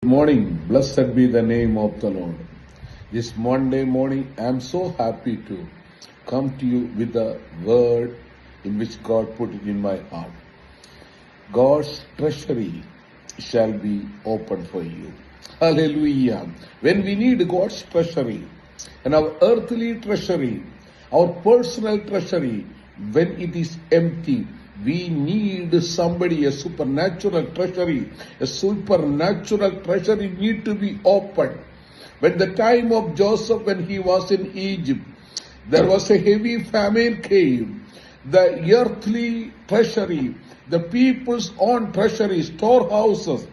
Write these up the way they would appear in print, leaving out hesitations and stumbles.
Good morning. Blessed be the name of the Lord. This Monday morning, I am so happy to come to you with a word in which God put it in my heart. God's treasury shall be open for you. Hallelujah. When we need God's treasury and our earthly treasury, our personal treasury, when it is empty, we need somebody, a supernatural treasury. A supernatural treasury need to be opened. When the time of Joseph, when he was in Egypt, there was a heavy famine came. The earthly treasury, the people's own treasury, storehouses,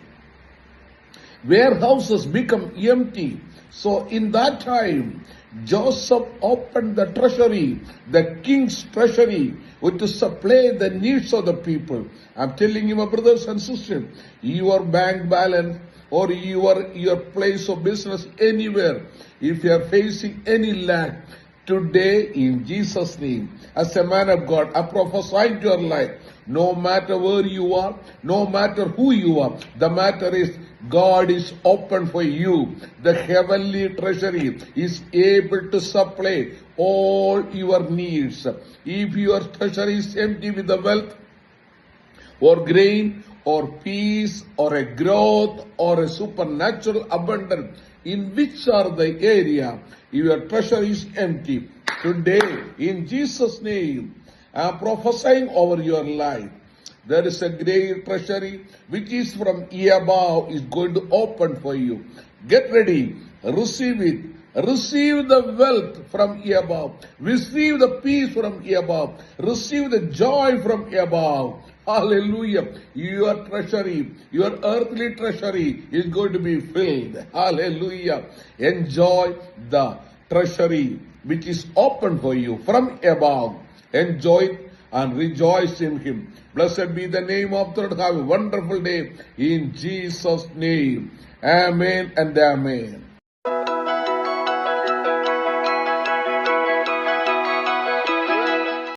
warehouses become empty. So in that time, Joseph opened the treasury, the king's treasury, to supply the needs of the people. I'm telling you, my brothers and sisters, your bank balance or your place of business anywhere, if you are facing any lack, today in Jesus' name, as a man of God, I prophesy to your life, no matter where you are, no matter who you are, the matter is God is open for you. The heavenly treasury is able to supply all your needs. If your treasury is empty with the wealth or grain or peace or a growth or a supernatural abundance, in which are the area your treasury is empty, today in Jesus' name I am prophesying over your life. There is a great treasury which is from above is going to open for you. Get ready, receive it. Receive the wealth from above. Receive the peace from above. Receive the joy from above. Hallelujah. Your treasury, your earthly treasury is going to be filled. Hallelujah. Enjoy the treasury which is open for you from above. Enjoy it and rejoice in Him. Blessed be the name of the Lord. Have a wonderful day in Jesus' name. Amen and amen.